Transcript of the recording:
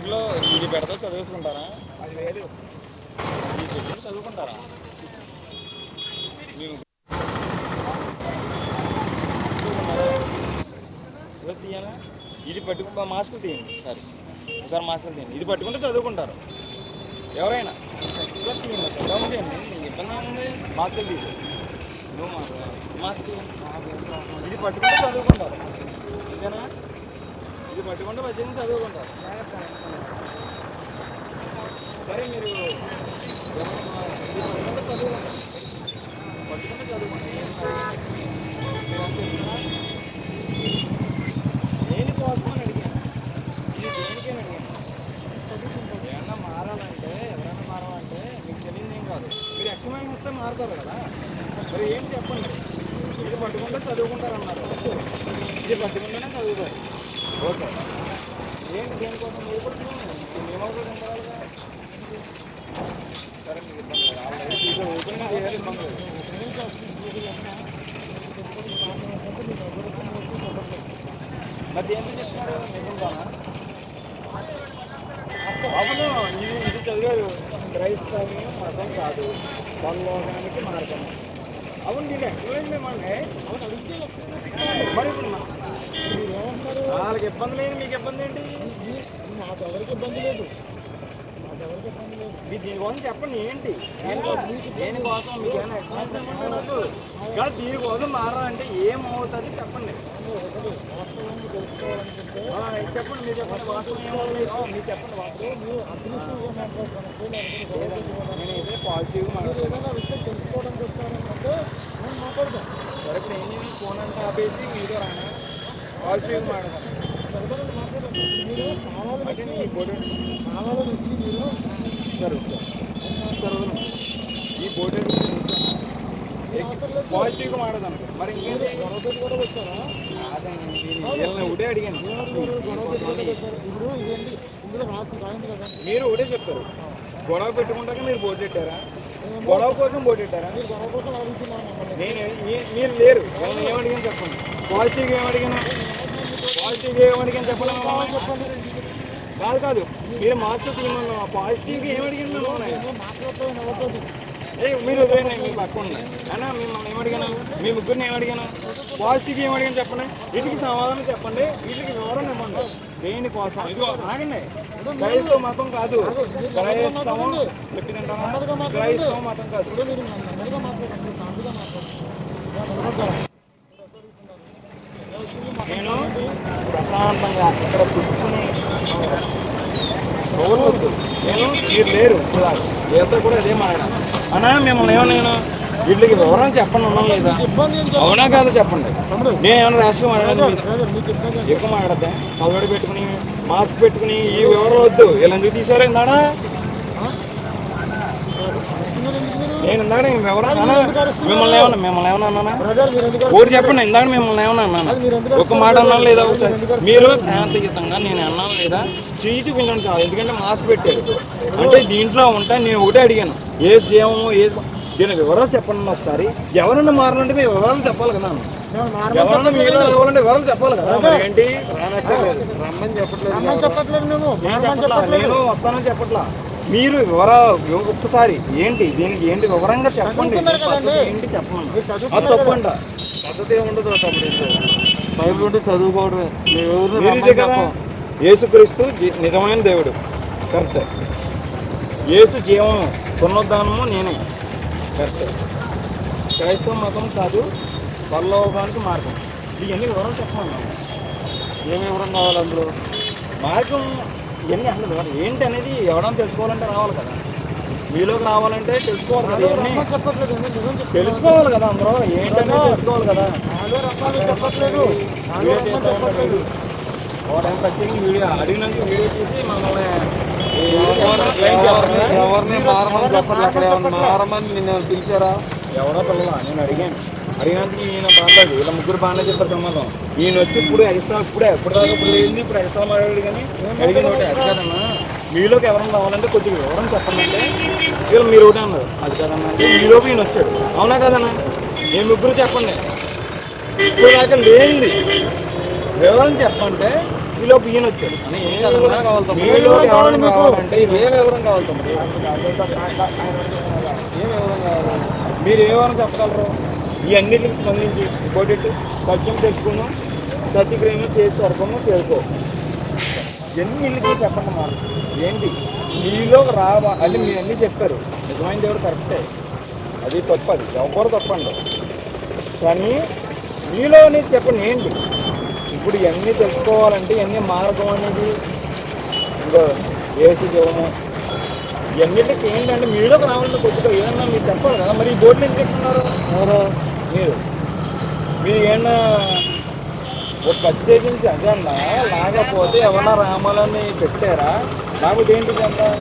దీంట్లో ఇది పెడతా చదివేసుకుంటారా? అది లేదు, ఇది పెట్టి చదువుకుంటారా? మేము తీయాలా? ఇది పట్టుకు మాస్కులు తీయండి సరే, ఒకసారి మాస్కులు తీయండి. ఇది పట్టుకుంటే చదువుకుంటారు ఎవరైనా. ఇలా తీయండి, చదవడం తీయండి, ఇబ్బంది ఏముంది? మాస్కులు తీసి నువ్వు మాస్క్ ఇది పట్టుకుంటే చదువుకుంటారు అంతేనా? ఇది పట్టుకుంటే మధ్యలో చదువుకుంటారు. సరే మీరు ఇది పట్టుకుంటే చదువుకుంటారు, పట్టుకుంటే చదువుకుంటారు. దేనికోసం అని అడిగాను, ఇది దేనికని అడిగాను. ఏమన్నా మారాలంటే, ఎవరైనా మారాలంటే మీకు తెలియదు ఏం కాదు. మీరు ఎక్స్మైన్ మొత్తం మారుతారు కదా, మరి ఏం చెప్పండి. ఇది పట్టుకుంటే చదువుకుంటారు అన్నారు, ఇది పట్టుకుంటేనే చదువుతారు. ఓకే, ఏంటి దేనికోసం మేము కూడా ఉండాలిగా. సరే మీకు ఇబ్బంది లేదు, ఓపెన్ చేయాలి, ఇబ్బంది లేదు. మరి దేనికి చెప్తున్నారు? నిజంగానా? అవును, ఇది చదివారు. క్రైస్తవ్యం మతం కాదు, పరలోకానికి మార్గం. అవును, నేను ఎక్స్ప్లెయిన్ చేయమండి. అవును అడిగితే మరి ఇప్పుడు వాళ్ళకి ఇబ్బంది లేదు, మీకు ఇబ్బంది ఏంటి? మాకు ఎవరికి ఇబ్బంది లేదు, మీరు దీనికోసం చెప్పండి. ఏంటి దేనికోసం మీకు ఏమైనా ఎక్స్ప్లెయిన్ చేయమంటారు? కాదు, దీనికోసం మారాలంటే ఏమవుతుంది చెప్పండి. చెప్పండి, మీరు చెప్పండి. వాస్తవం ఏమవుతుంది మీరు చెప్పండి. నేను ఇదే పాజిటివ్గా విషయం తెలుసుకోవడానికి వస్తానంటే నేను మాట్లాడదాం. సరే, ఇప్పుడు ఏం చేయాలి? ఫోన్ అంతా ఆపేసి మీతో రానా పాజిటివ్గా మాట్లాడదాం. మీరు కావాలంటే మీ బోర్డు కావాలని వచ్చి మీరు సరే ఈ బోర్డు పాజిటివ్గా మాట్లాడదాం. మరి ఇంకేంటి గొడవ కూడా వచ్చారా? వీళ్ళని ఒకటే అడిగాను. మీరు ఒకటే చెప్తారు, గొడవ పెట్టుకుంటాక మీరు బోర్డు పెట్టారా? గొడవ కోసం బోర్డు పెట్టారా? గొడవ కోసం అడుగుతున్నాను నేను. మీరు లేరు, నేను ఏమడిగాను చెప్పండి. పాజిటివ్గా ఏమడిగాను? పాజిటివ్గా ఏమడిగాను చెప్పండి. కాదు కాదు, మీరు మార్చుకున్నాను. పాజిటివ్గా ఏమడిగాను? మీరు వదిలేండి, మీ పక్క ఉన్నాయి అయినా మిమ్మల్ని ఏమడిగాను? మీ ముగ్గురిని ఏమడిగాను? పాజిటివ్గా ఏమడిగాను చెప్పండి. వీటికి సమాధానం చెప్పండి, వీటికి వివరణ ఇవ్వండి. దేనికోసం? ఇది ఆగండి. క్రైస్తవ మతం కాదు, క్రైస్తవం చెప్పిందంటారా? క్రైస్తవ మతం కాదు. నేను ప్రశాంతంగా ఇక్కడ కూర్చుని రోజు నేను మీరు లేరు ఏదో కూడా అదే మాట్లాడాను అన్నా. మిమ్మల్ని ఏమన్నా వీళ్ళకి వివరణ చెప్పండి, ఉన్నాం లేదా? అవునా కాదు చెప్పండి. నేను ఏమన్నా ర్యాష్గా మాట్లాడాను? ఎక్కువ మాట్లాడతా చదవడి పెట్టుకుని మాస్క్ పెట్టుకుని ఈ వివరం వద్దు. వీళ్ళు ఎందుకు తీసారో ఇందాడా? నేను ఇందాక మిమ్మల్ని ఏమన్నా అన్నానా? ఊరు చెప్పండి. ఇందాక మిమ్మల్ని ఏమన్నా అన్నాను? ఒక మాట అన్నాను లేదా? ఒకసారి మీరు శాంతియుతంగా నేను అన్నాను లేదా చేయి చూపించండి చాలు. ఎందుకంటే మాస్క్ పెట్టారు అంటే దీంట్లో ఉంటా. నేను ఒకటే అడిగాను, ఏ జీవము ఏ దీని వివరాలు చెప్పండి ఒకసారి. ఎవరన్నా మారాలంటే మీ వివరాలు చెప్పాలి కదా. ఎవరన్నా మీరు ఇవ్వాలంటే వివరాలు చెప్పాలి కదా. ఏంటి రమ్మని చెప్పట్లేదు, నేను వస్తానని చెప్పట్లా. మీరు వివరాలు ఒక్కసారి ఏంటి దీనికి ఏంటి వివరంగా చెప్పండి. ఏంటి చెప్పండి. అది తప్పంట పద్ధతి ఏముండదు. బైబిల్ ఉంటే చదువుకోవడమే. యేసుక్రీస్తు నిజమైన దేవుడు, కరెక్ట్. యేసు జీవము పునరుద్ధానము నేనే, కరెక్ట్. క్రైస్తవ మతం కాదు, పరలోకానికి మార్గం. ఇవన్నీ వివరాలు చెప్పమన్నా. ఏమి వివరం కావాలి అందులో? మార్గం ఇవన్నీ అసలు ఏంటి అనేది ఎవరైనా తెలుసుకోవాలంటే రావాలి కదా. మీలోకి రావాలంటే తెలుసుకోవాలి కదా. ఇవన్నీ తెలుసుకోవాలి కదా. అందులో ఏంటనేది తెలుసుకోవాలి కదా. చెప్పట్లేదు ప్రత్యేకంగా వీడియో అడిగినాక వీడియో చూసి మమ్మల్ని ఎవరిని మారమని చెప్పండి. అక్కడ ఏమన్నా మారమని నిన్ను పిలిచారా? ఎవరో పిల్లలా? నేను అడిగినందుకు ఈయన బాగాలేదు, ఇలా ముగ్గురు బాగానే చెప్పారు సమాధానం. ఈయన వచ్చి ఇప్పుడు ఎక్స్ట్రా ఇప్పుడు దాకా ఇప్పుడు లేదు, ఇప్పుడు ఎక్స్ట్రా మాట్లాడు. కానీ అడిగిన ఒకటి అది కదన్నా, మీలోకి ఎవరైనా రావాలంటే కొద్దిగా వివరం చెప్పండి అంటే వీళ్ళు మీరు ఒకటే అన్నారు. అది కదన్నా అంటే మీలోకి ఈయన వచ్చాడు. అవునా కదన్నా? ఏ ముగ్గురు చెప్పండి. ఇప్పుడు దాకా లేనిది వివరం చెప్పంటే ఈలోపు ఈయన వచ్చాడు మీలో ఎవరైనా కావాలంటే ఏ వివరం కావాలి తమ్ముడు? ఏం వివరం కావాలి? మీరు ఏమైనా చెప్పగలరు? ఈ అన్నిటికి స్పందించి ఇంకోటి సత్యం తెచ్చుకున్నాం, సత్యగ్రహం చేసి సరకము చేరుకో ఎన్ని ఇల్లుకి చెప్పండి మాట ఏంటి మీలోకి రావా అని మీరు అన్నీ చెప్పారు. నిజమైన దేవుడు కరెక్టే, అది తప్పు, అది ఎవరు తప్పండి. కానీ మీలోని చెప్పండి ఏంటి ఇప్పుడు ఇవన్నీ తెలుసుకోవాలంటే ఇవన్నీ మార్గం అనేది ఇంకో ఏసీ చూడము ఇవన్నిటికి ఏంటంటే మీలోకి రావాలంటే కొద్దిగా ఏదన్నా మీరు చెప్పాలి కదా. మరి ఈ బోర్డులు ఏం చెప్తున్నారు ఎవరు? మీరు ఏమన్నా ఒక ప్రత్యేకించి అజెండా లేకపోతే ఎవరన్నా రామాలని పెట్టారా? లేకపోతే ఏంటి జెండా?